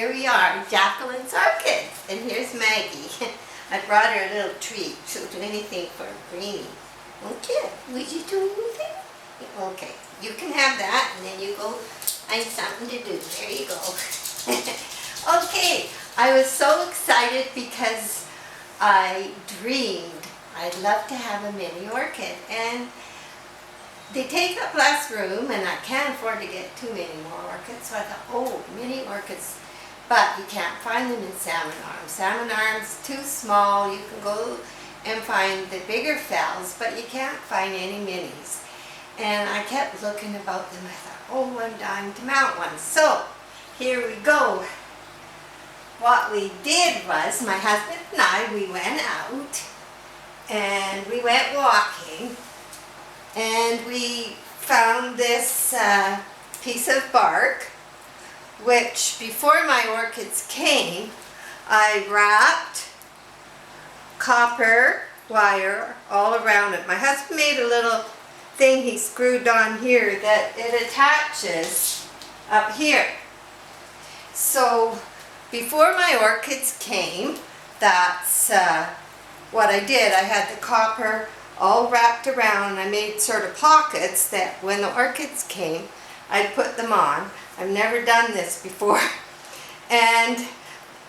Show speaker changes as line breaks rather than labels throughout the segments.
here we are, jacolyns orchids. And here's Maggie. I brought her a little treat. She'll do anything for a greenie. Okay, would you do anything? Okay, you can have that and then you go find something to do. There you go. Okay, I was so excited because I dreamed I'd love to have a mini orchid, and they take up less room and I can't afford to get too many more orchids, so I thought, oh, mini orchids, but you can't find them in salmon arms. Salmon arms, too small. You can go and find the bigger phals, but you can't find any minis. And I kept looking about them. I thought, oh, I'm dying to mount one. So here we go. What we did was, my husband and I, we went out and we went walking, and we found this piece of bark, which before my orchids came, I wrapped copper wire all around it. My husband made a little thing he screwed on here that it attaches up here. So before my orchids came, that's what I did. I had the copper all wrapped around. I made sort of pockets that when the orchids came, I'd put them on. I've never done this before. And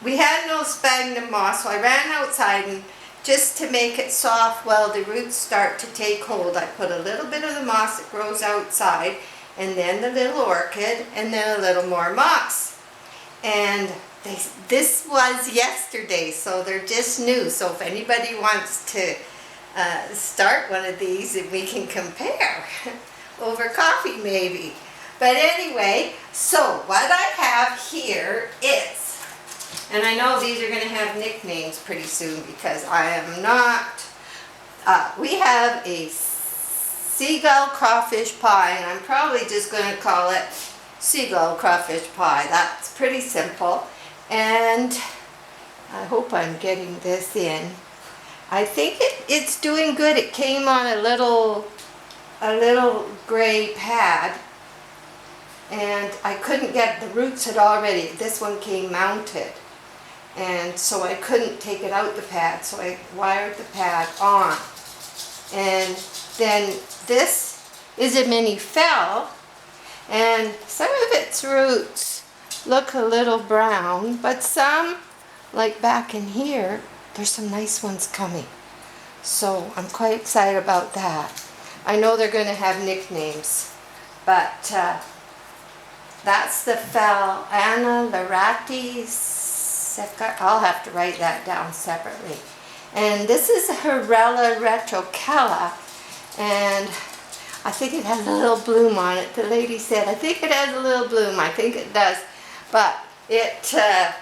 we had no sphagnum moss, so I ran outside, and just to make it soft while the roots start to take hold, I put a little bit of the moss that grows outside, and then the little orchid, and then a little more moss. And this was yesterday, so they're just new. So if anybody wants to start one of these, and we can compare over coffee maybe. But anyway, so what I have here is, and I know these are going to have nicknames pretty soon because I am not, we have a seagull crawfish pie, and I'm probably just going to call it seagull crawfish pie. That's pretty simple. And I hope I'm getting this in. I think it's doing good. It came on a little gray pad, and I couldn't get, the roots had already, this one came mounted, and so I couldn't take it out the pad, so I wired the pad on. And then this is a mini phal, and some of its roots look a little brown, but some, like back in here, there's some nice ones coming. So I'm quite excited about that. I know they're going to have nicknames, but that's the phal, anna-larati, seekardi. I'll have to write that down separately. And this is haraella retrocalla, and I think it has a little bloom on it. The lady said, I think it has a little bloom. I think it does. But I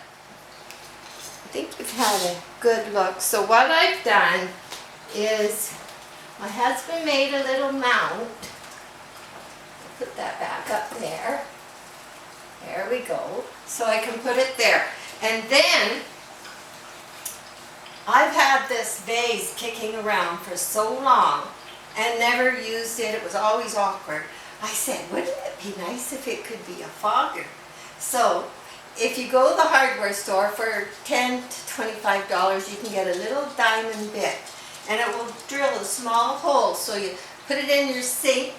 think we've had a good look. So what I've done is, my husband made a little mount. Put that back up there. There we go. So I can put it there. And then, I've had this vase kicking around for so long and never used it. It was always awkward. I said, wouldn't it be nice if it could be a fogger? So if you go to the hardware store, for $10 to $25, you can get a little diamond bit, and it will drill a small hole. So you put it in your sink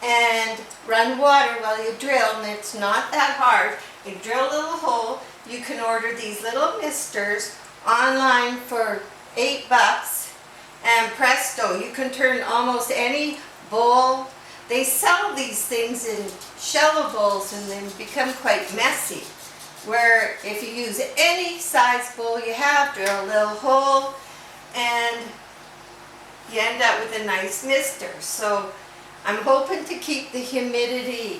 and run water while you drill, and it's not that hard. You drill a little hole. You can order these little misters online for $8, and presto, you can turn almost any bowl. They sell these things in shallow bowls, and they become quite messy. Where if you use any size bowl you have, drill a little hole, and you end up with a nice mister. So I'm hoping to keep the humidity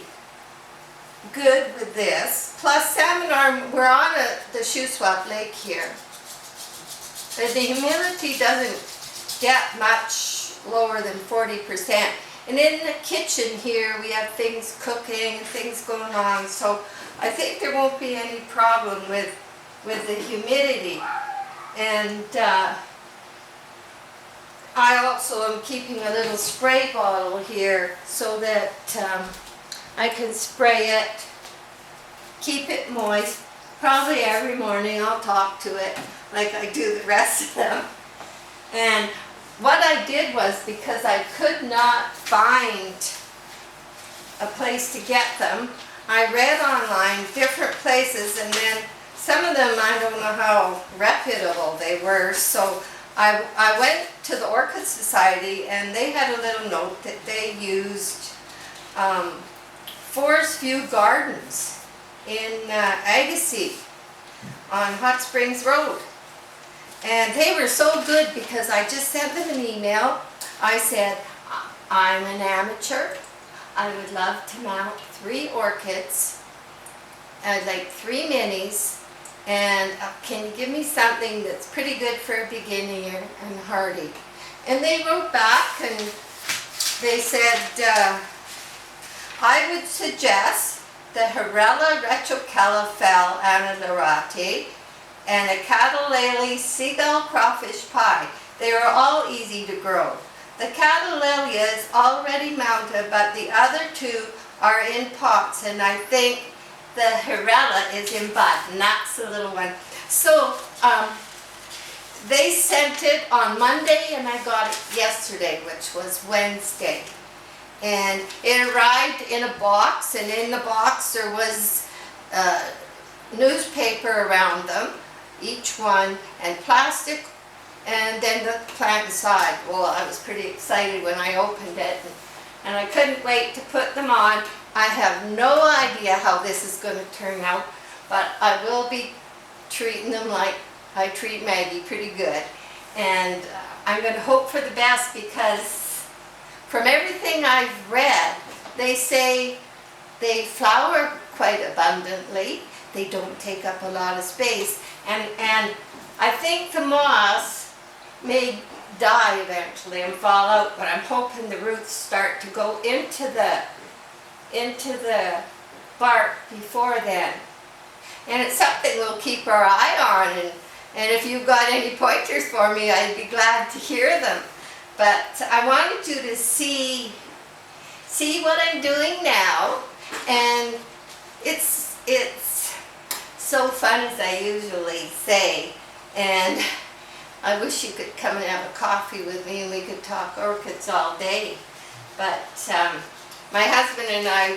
good with this. Plus salmon arm, we're on the Shuswap Lake here. But the humidity doesn't get much lower than 40%. And in the kitchen here, we have things cooking and things going on, so I think there won't be any problem with the humidity. And I also am keeping a little spray bottle here so that I can spray it, keep it moist, probably every morning I'll talk to it like I do the rest of them. And what I did was, because I could not find a place to get them, I read online different places, and then some of them I don't know how reputable they were, so I went to the Orchid Society, and they had a little note that they used Forest View Gardens in Agassiz on Hot Springs Road. And they were so good because I just sent them an email. I said, I'm an amateur. I would love to mount 3 orchids. I'd like 3 minis. And can you give me something that's pretty good for a beginner and hardy? And they wrote back and they said, I would suggest the haraella, retrocalla, phal, anna-larati, and a cattleya seagull crawfish pie. They are all easy to grow. The cattleya is already mounted, but the other 2 are in pots, and I think the haraella is in bud, and that's the little one. So they sent it on Monday, and I got it yesterday, which was Wednesday. And it arrived in a box, and in the box there was newspaper around them, each one, and plastic, and then the plant inside. Well, I was pretty excited when I opened it, and I couldn't wait to put them on. I have no idea how this is going to turn out, but I will be treating them like I treat Maggie, pretty good. And I'm going to hope for the best, because from everything I've read, they say they flower quite abundantly. They don't take up a lot of space. And I think the moss may die eventually and fall out, but I'm hoping the roots start to go into the bark before then. And it's something we'll keep our eye on, and if you've got any pointers for me, I'd be glad to hear them. But I wanted you to see what I'm doing now, and it's so fun, as I usually say, and I wish you could come and have a coffee with me and we could talk orchids all day. But my husband and I,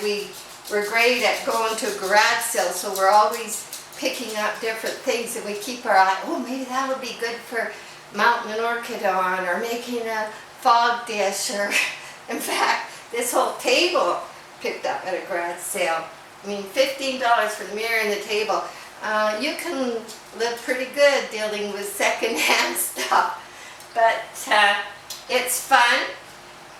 we're great at going to a garage sale, so we're always picking up different things, and we keep our eye, oh, maybe that would be good for mounting an orchid on, or making a fog dish, or in fact, this whole table picked up at a garage sale. I mean, $15 for the mirror and the table. You can live pretty good dealing with second-hand stuff, but it's fun,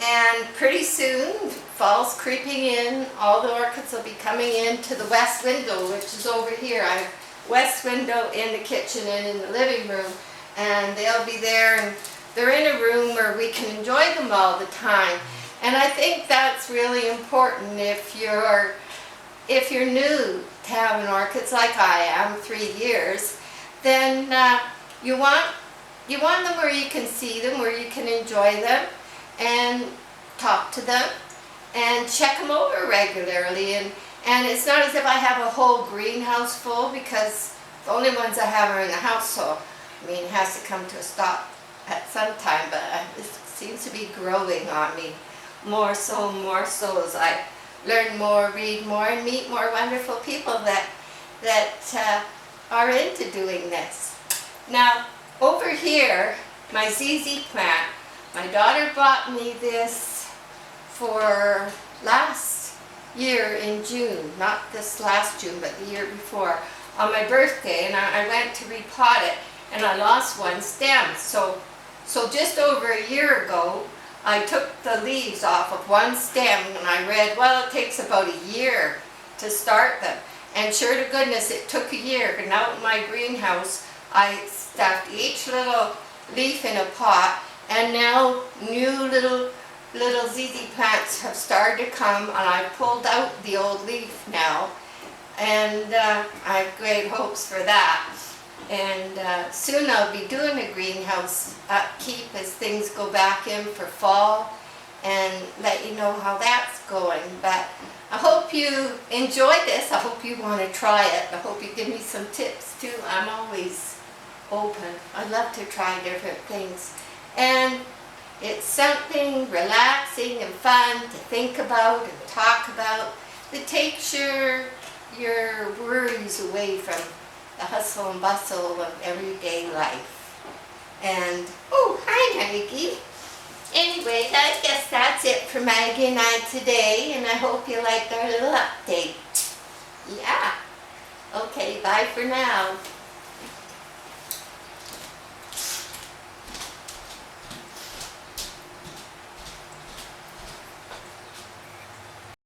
and pretty soon fall's creeping in. All the orchids will be coming into the west window, which is over here. I have west window in the kitchen and in the living room, and they'll be there, and they're in a room where we can enjoy them all the time. And I think that's really important if you're new to having orchids like I am, 3 years, then you want them where you can see them, where you can enjoy them, and talk to them, and check them over regularly. And it's not as if I have a whole greenhouse full, because the only ones I have are in the house, so I mean, it has to come to a stop at some time, but it seems to be growing on me more so as I learn more, read more, and meet more wonderful people that are into doing this. Now, over here, my ZZ plant, my daughter bought me this for last year in June, not this last June, but the year before, on my birthday, and I went to repot it, and I lost one stem. So just over a year ago, I took the leaves off of one stem, and I read, well, it takes about a year to start them. And sure to goodness, it took a year. And out in my greenhouse, I stuffed each little leaf in a pot, and now new little ZZ plants have started to come, and I've pulled out the old leaf now, and I have great hopes for that. And soon I'll be doing a greenhouse upkeep as things go back in for fall, and let you know how that's going. But I hope you enjoy this. I hope you want to try it. I hope you give me some tips too. I'm always open. I love to try different things. And it's something relaxing and fun to think about and talk about that takes your worries away from the hustle and bustle of everyday life. And, oh, hi Maggie. Anyway, I guess that's it for Maggie and I today, and I hope you liked our little update. Yeah. Okay, bye for now.